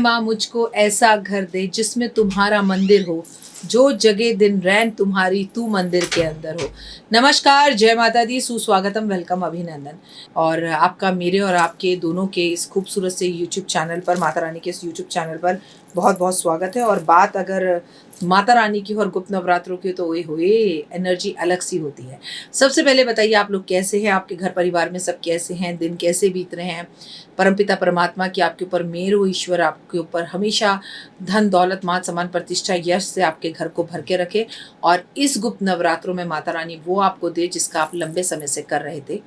माँ मुझको ऐसा घर दे जिसमें तुम्हारा मंदिर हो, जो जगे दिन रैन तुम्हारी तू मंदिर के अंदर हो। नमस्कार, जय माता दी, सुस्वागतम, वेलकम, अभिनंदन। और आपका मेरे और आपके दोनों के इस खूबसूरत से यूट्यूब चैनल पर, माता रानी के इस यूट्यूब चैनल पर बहुत बहुत स्वागत है। और बात अगर माता रानी की और गुप्त नवरात्रों की तो ओए होए एनर्जी अलग सी होती है। सबसे पहले बताइए आप लोग कैसे हैं, आपके घर परिवार में सब कैसे हैं, दिन कैसे बीत रहे हैं। परमपिता परमात्मा की आपके ऊपर मेहर हो, ईश्वर आपके ऊपर हमेशा धन दौलत मान सम्मान प्रतिष्ठा यश से आपके घर को भर के रखे और इस गुप्त नवरात्रों में माता रानी वो आपको दे जिसका आप लंबे समय से कर रहे थे।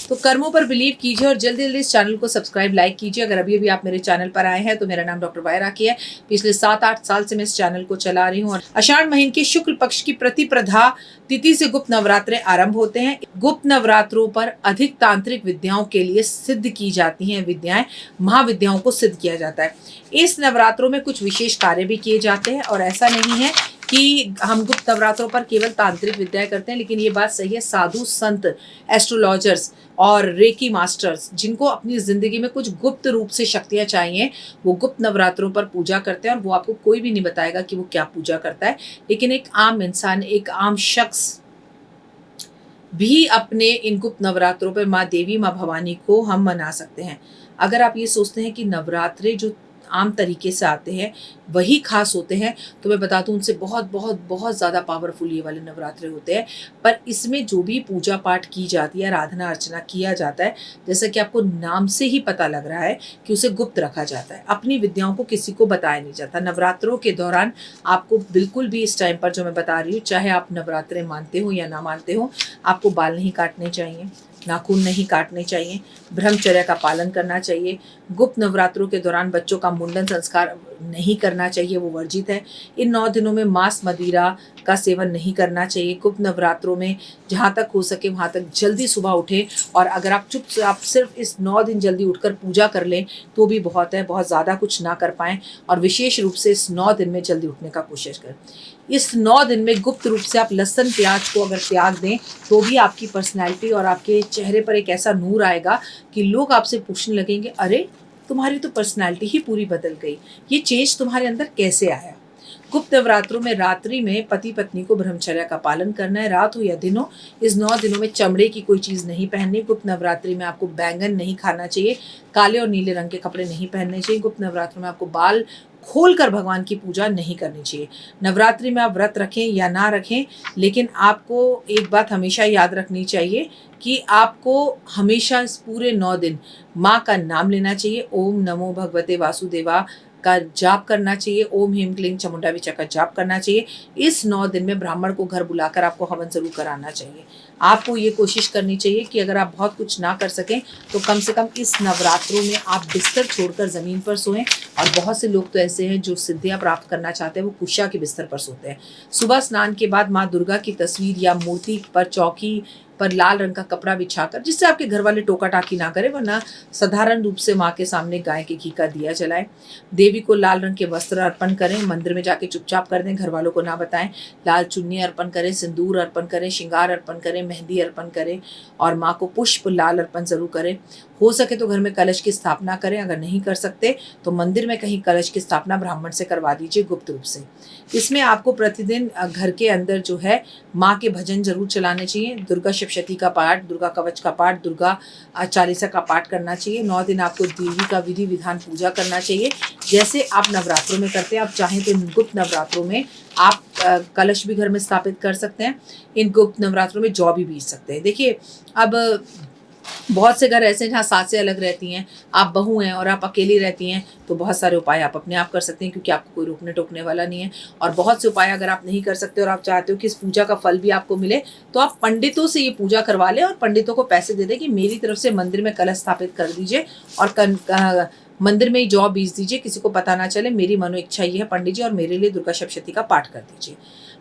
तो कर्मों पर बिलीव कीजिए और जल्दी जल्दी इस चैनल को सब्सक्राइब लाइक कीजिए। अगर अभी अभी आप मेरे चैनल पर आए हैं तो मेरा नाम डॉक्टर वाय राखी है। पिछले 7-8 साल से मैं इस चैनल को चला रही हूँ और आषाढ़ महीने के शुक्ल पक्ष की प्रतिप्रधा तिथि से गुप्त नवरात्रे आरंभ होते हैं। गुप्त नवरात्रों पर अधिक तांत्रिक विद्याओं के लिए सिद्ध की जाती हैं विद्याएं, महाविद्याओं को सिद्ध किया जाता है। इस नवरात्रों में कुछ विशेष कार्य भी किए जाते हैं और ऐसा नहीं है कि हम गुप्त नवरात्रों पर केवल तांत्रिक विद्याएं करते हैं, लेकिन ये बात सही है, साधु संत, एस्ट्रोलॉजर्स और रेकी मास्टर्स जिनको अपनी जिंदगी में कुछ गुप्त रूप से शक्तियां चाहिए, वो गुप्त नवरात्रों पर पूजा करते हैं और वो आपको कोई भी नहीं बताएगा कि वो क्या पूजा करता है। लेकिन एक आम इंसान, एक आम शख्स भी अपने इन गुप्त नवरात्रों पर माँ देवी, माँ भवानी को हम मना सकते हैं। अगर आप ये सोचते हैं कि नवरात्रे जो आम तरीके से आते हैं वही खास होते हैं, तो मैं बता दूं उनसे बहुत बहुत बहुत ज़्यादा पावरफुल ये वाले नवरात्रे होते हैं। पर इसमें जो भी पूजा पाठ की जाती है, आराधना अर्चना किया जाता है, जैसा कि आपको नाम से ही पता लग रहा है कि उसे गुप्त रखा जाता है। अपनी विद्याओं को किसी को बताया नहीं जाता। नवरात्रों के दौरान आपको बिल्कुल भी इस टाइम पर जो मैं बता रही हूँ, चाहे आप नवरात्रे मानते हो या ना मानते हो, आपको बाल नहीं काटने चाहिए, नाखून नहीं काटने चाहिए, ब्रह्मचर्य का पालन करना चाहिए। गुप्त नवरात्रों के दौरान बच्चों का मुंडन संस्कार नहीं करना चाहिए, वो वर्जित है। इन 9 दिनों में मांस मदिरा का सेवन नहीं करना चाहिए। गुप्त नवरात्रों में जहाँ तक हो सके वहाँ तक जल्दी सुबह उठें और अगर आप सिर्फ इस 9 दिन जल्दी उठकर पूजा कर लें तो भी बहुत है, बहुत ज़्यादा कुछ ना कर पाएँ। और विशेष रूप से इस 9 दिन में जल्दी उठने का कोशिश करें। इस 9 दिन में गुप्त रूप से आप लहसुन प्याज को अगर त्याग दें तो भी आपकी पर्सनैलिटी और आपके चेहरे पर एक ऐसा नूर आएगा कि लोग आपसे पूछने लगेंगे, अरे तुम्हारी तो पर्सनैलिटी ही पूरी बदल गई, ये चेंज तुम्हारे अंदर कैसे आया। गुप्त नवरात्रों में रात्रि में पति पत्नी को ब्रह्मचर्य का पालन करना है, रात हो या दिन हो। इस 9 दिनों में चमड़े की कोई चीज़ नहीं पहननी। गुप्त नवरात्रि में आपको बैंगन नहीं खाना चाहिए, काले और नीले रंग के कपड़े नहीं पहनने चाहिए। गुप्त नवरात्रों में आपको बाल खोलकर भगवान की पूजा नहीं करनी चाहिए। नवरात्रि में आप व्रत रखें या ना रखें, लेकिन आपको एक बात हमेशा याद रखनी चाहिए कि आपको हमेशा इस पूरे 9 दिन माँ का नाम लेना चाहिए। ओम नमो भगवते वासुदेवा का जाप करना चाहिए। ओम ह्रीं क्लीं चामुंडा विचा का जाप करना चाहिए। इस 9 दिन में ब्राह्मण को घर बुलाकर आपको हवन जरूर कराना चाहिए। आपको ये कोशिश करनी चाहिए कि अगर आप बहुत कुछ ना कर सकें तो कम से कम इस नवरात्रों में आप बिस्तर छोड़कर ज़मीन पर सोएं। और बहुत से लोग तो ऐसे हैं जो सिद्धियां प्राप्त करना चाहते हैं, वो कुशा के बिस्तर पर सोते हैं। सुबह स्नान के बाद माँ दुर्गा की तस्वीर या मूर्ति पर चौकी पर लाल रंग का कपड़ा बिछाकर, जिससे आपके घर वाले टोका टाकी ना करें, वरना साधारण रूप से माँ के सामने गाय के घी का दिया जलाएं। देवी को लाल रंग के वस्त्र अर्पण करें। मंदिर में जाके चुपचाप कर दें, घर वालों को ना बताएं। लाल चुन्नी अर्पण करें, सिंदूर अर्पण करें, श्रृंगार अर्पण करें, मेहंदी अर्पण करें और माँ को पुष्प लाल अर्पण जरूर करें। हो सके तो घर में कलश की स्थापना करें। अगर नहीं कर सकते तो मंदिर में कहीं कलश की स्थापना ब्राह्मण से करवा दीजिए गुप्त रूप से। इसमें आपको प्रतिदिन घर के अंदर जो है माँ के भजन जरूर चलाने चाहिए। दुर्गा सप्तशती का पाठ, दुर्गा कवच का पाठ, दुर्गा चालीसा का पाठ करना चाहिए। 9 दिन आपको देवी का विधि विधान पूजा करना चाहिए जैसे आप नवरात्रों में करते हैं। आप चाहें तो गुप्त नवरात्रों में आप कलश भी घर में स्थापित कर सकते हैं। इन गुप्त नवरात्रों में जौ भी बीज सकते हैं। देखिए, अब बहुत से घर ऐसे हैं जहाँ सासें अलग रहती हैं, आप बहू हैं और आप अकेली रहती हैं, तो बहुत सारे उपाय आप अपने आप कर सकते हैं क्योंकि आपको कोई रोकने टोकने वाला नहीं है। और बहुत से उपाय अगर आप नहीं कर सकते और आप चाहते हो कि इस पूजा का फल भी आपको मिले, तो आप पंडितों से ये पूजा करवा लें और पंडितों को पैसे दे दें कि मेरी तरफ से मंदिर में कलश स्थापित कर दीजिए और मंदिर में ही जौ बीज दीजिए, किसी को पता ना चले, मेरी मनो इच्छा ये है पंडित जी, और मेरे लिए दुर्गा सप्तशती का पाठ कर दीजिए।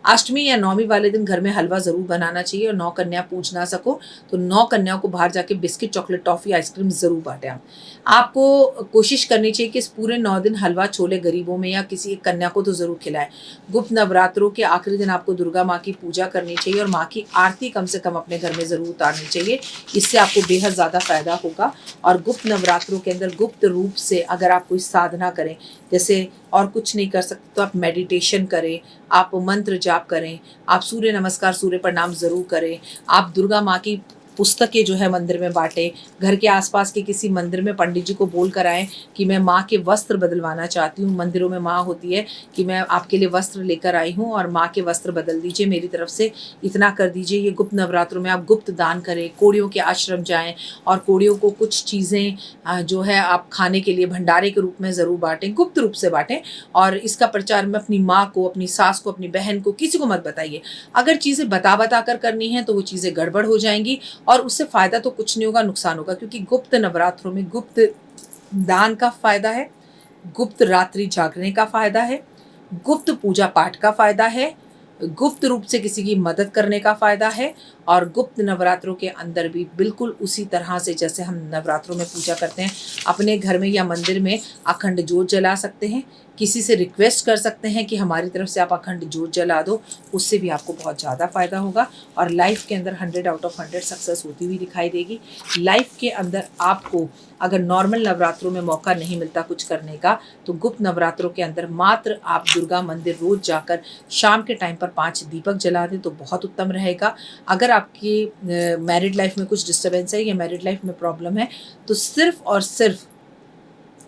अष्टमी या नौमी वाले दिन घर में हलवा ज़रूर बनाना चाहिए, और 9 कन्या पूज ना सको तो 9 कन्याओं को बाहर जाके बिस्किट, चॉकलेट, टॉफ़ी, आइसक्रीम ज़रूर बांटें आप। आपको कोशिश करनी चाहिए कि इस पूरे 9 दिन हलवा छोले गरीबों में या किसी एक कन्या को तो ज़रूर खिलाएं। गुप्त नवरात्रों के आखिरी दिन आपको दुर्गा माँ की पूजा करनी चाहिए और माँ की आरती कम से कम अपने घर में ज़रूर उतारनी चाहिए। इससे आपको बेहद ज़्यादा फ़ायदा होगा। और गुप्त नवरात्रों के अंदर गुप्त रूप से अगर आप कोई साधना करें, जैसे और कुछ नहीं कर सकते तो आप मेडिटेशन करें, आप मंत्र जाप करें, आप सूर्य नमस्कार, सूर्य प्रणाम ज़रूर करें, आप दुर्गा माँ की पुस्तकें जो है मंदिर में बांटें, घर के आसपास के किसी मंदिर में पंडित जी को बोल कर आएँ कि मैं माँ के वस्त्र बदलवाना चाहती हूँ। मंदिरों में माँ होती है कि मैं आपके लिए वस्त्र लेकर आई हूँ और माँ के वस्त्र बदल दीजिए, मेरी तरफ से इतना कर दीजिए। ये गुप्त नवरात्रों में आप गुप्त दान करें, कोड़ियों के आश्रम जाएँ और कोड़ियों को कुछ चीज़ें जो है आप खाने के लिए भंडारे के रूप में ज़रूर बाँटें, गुप्त रूप से बाँटें। और इसका प्रचार में अपनी माँ को, अपनी सास को, अपनी बहन को, किसी को मत बताइए। अगर चीज़ें बता कर करनी है तो वो चीज़ें गड़बड़ हो जाएंगी और उससे फ़ायदा तो कुछ नहीं होगा, नुकसान होगा। क्योंकि गुप्त नवरात्रों में गुप्त दान का फ़ायदा है, गुप्त रात्रि जागने का फ़ायदा है, गुप्त पूजा पाठ का फ़ायदा है, गुप्त रूप से किसी की मदद करने का फ़ायदा है। और गुप्त नवरात्रों के अंदर भी बिल्कुल उसी तरह से जैसे हम नवरात्रों में पूजा करते हैं, अपने घर में या मंदिर में अखंड ज्योत जला सकते हैं। किसी से रिक्वेस्ट कर सकते हैं कि हमारी तरफ से आप अखंड ज्योत जला दो, उससे भी आपको बहुत ज़्यादा फ़ायदा होगा। और लाइफ के अंदर 100 आउट ऑफ 100 सक्सेस होती हुई दिखाई देगी। लाइफ के अंदर आपको अगर नॉर्मल नवरात्रों में मौका नहीं मिलता कुछ करने का, तो गुप्त नवरात्रों के अंदर मात्र आप दुर्गा मंदिर रोज़ जाकर शाम के टाइम पर 5 दीपक जला दें तो बहुत उत्तम रहेगा। अगर आपकी मैरिड लाइफ में कुछ डिस्टर्बेंस है या मैरिड लाइफ में प्रॉब्लम है, तो सिर्फ और सिर्फ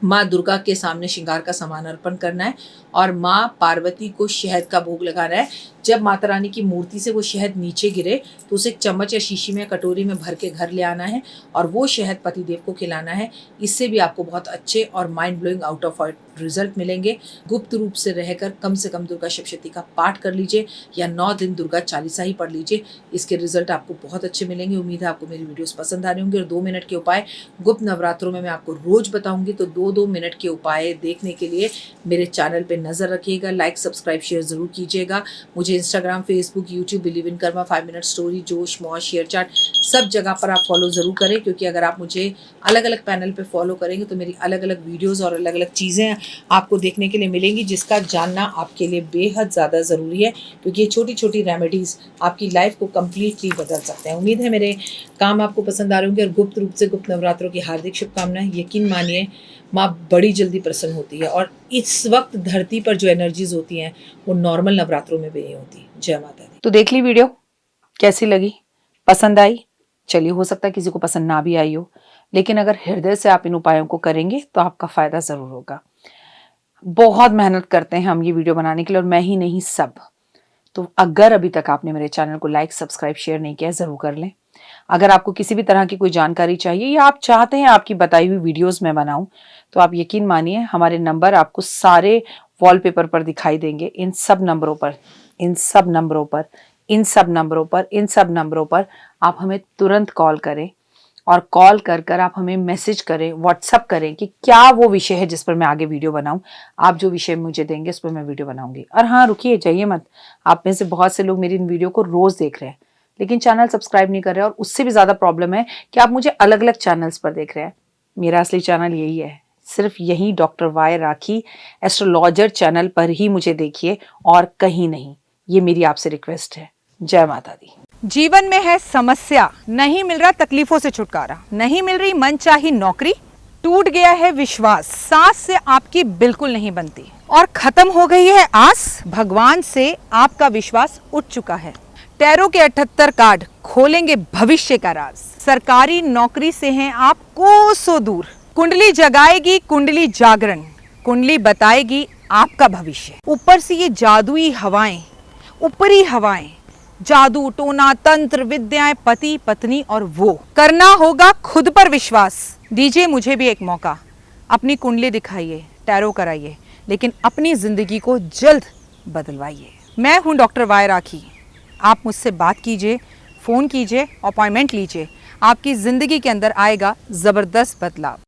माँ दुर्गा के सामने श्रृंगार का सामान अर्पण करना है और माँ पार्वती को शहद का भोग लगाना है। जब माता रानी की मूर्ति से वो शहद नीचे गिरे तो उसे एक चम्मच या शीशी में, कटोरी में भर के घर ले आना है और वो शहद पतिदेव को खिलाना है। इससे भी आपको बहुत अच्छे और mind blowing out of result मिलेंगे। गुप्त रूप से रहकर कम से कम दुर्गा सप्तशती का पाठ कर लीजिए या 9 दिन दुर्गा चालीसा ही पढ़ लीजिए। इसके रिजल्ट आपको बहुत अच्छे मिलेंगे। उम्मीद है आपको मेरी वीडियोस पसंद आ रही होंगी। और 2 मिनट के उपाय गुप्त नवरात्रों में मैं आपको रोज बताऊंगी, तो 2-2 मिनट के उपाय देखने के लिए मेरे चैनल पे नजर रखिएगा। लाइक, सब्सक्राइब, शेयर जरूर कीजिएगा। मुझे Instagram, Facebook, YouTube, believe in Karma, 5 minute story, जोश, मौज, शेयर चैट, सब जगह पर आप फॉलो जरूर करें। क्योंकि अगर आप मुझे अलग अलग पैनल पे फॉलो करेंगे तो मेरी अलग अलग वीडियोस और अलग अलग चीज़ें आपको देखने के लिए मिलेंगी, जिसका जानना आपके लिए बेहद ज़्यादा ज़रूरी है। क्योंकि ये छोटी छोटी रेमेडीज़ आपकी लाइफ को कम्प्लीटली बदल सकते हैं। उम्मीद है मेरे काम आपको पसंद आ रहे होंगे। और गुप्त रूप से गुप्त नवरात्रों की हार्दिक शुभकामनाएं। यकीन मानिए माँ बड़ी जल्दी प्रसन्न होती है और इस वक्त धरती पर जो एनर्जीज होती हैं वो नॉर्मल नवरात्रों में भी नहीं होती। जय माता दी। तो देख ली वीडियो, कैसी लगी, पसंद आई? चलिए, हो सकता है किसी को पसंद ना भी आई हो, लेकिन अगर हृदय से आप इन उपायों को करेंगे तो आपका फायदा जरूर होगा। बहुत मेहनत करते हैं हम ये वीडियो बनाने के लिए, और मैं ही नहीं, सब। तो अगर अभी तक आपने मेरे चैनल को लाइक, सब्सक्राइब, शेयर नहीं किया, जरूर कर लें। अगर आपको किसी भी तरह की कोई जानकारी चाहिए या आप चाहते हैं आपकी बताई हुई वीडियोस मैं बनाऊं, तो आप यकीन मानिए हमारे नंबर आपको सारे वॉलपेपर पर दिखाई देंगे। इन सब नंबरों पर, इन सब नंबरों पर, इन सब नंबरों पर, इन सब नंबरों पर आप हमें तुरंत कॉल करें। और कॉल कर कर आप हमें मैसेज करें, व्हाट्सअप करें कि क्या वो विषय है जिस पर मैं आगे वीडियो बनाऊं। आप जो विषय मुझे देंगे उस पर मैं वीडियो बनाऊंगी। और हाँ, रुकिए, जाइए मत। आप में से बहुत से लोग मेरी इन वीडियो को रोज देख रहे हैं लेकिन चैनल सब्सक्राइब नहीं कर रहे हैं, और उससे भी ज्यादा प्रॉब्लम है कि आप मुझे अलग अलग चैनल्स पर देख रहे हैं। मेरा असली चैनल यही है, सिर्फ यही डॉक्टर वाई राखी एस्ट्रोलॉजर चैनल पर ही मुझे देखिए और कहीं नहीं। ये मेरी आपसे रिक्वेस्ट है। जय माता दी। जीवन में है समस्या, नहीं मिल रहा तकलीफों से छुटकारा, नहीं मिल रही मनचाही नौकरी, टूट गया है विश्वास, सांस से आपकी बिल्कुल नहीं बनती और खत्म हो गई है आस, भगवान से आपका विश्वास उठ चुका है। टैरो के 78 कार्ड खोलेंगे भविष्य का राज, सरकारी नौकरी से हैं आप कोसों दूर, कुंडली जगाएगी कुंडली जागरण, कुंडली बताएगी आपका भविष्य। ऊपर से ये जादुई हवाएं, ऊपरी हवाएं, जादू, टोना, तंत्र, विद्याएं, पति, पत्नी और वो, करना होगा खुद पर विश्वास। दीजिए मुझे भी एक मौका, अपनी कुंडली दिखाइए, टैरो कराइए, लेकिन अपनी जिंदगी को जल्द बदलवाइए। मैं हूं डॉक्टर वाई राखी। आप मुझसे बात कीजिए, फ़ोन कीजिए, अपॉइंटमेंट लीजिए। आपकी ज़िंदगी के अंदर आएगा ज़बरदस्त बदलाव।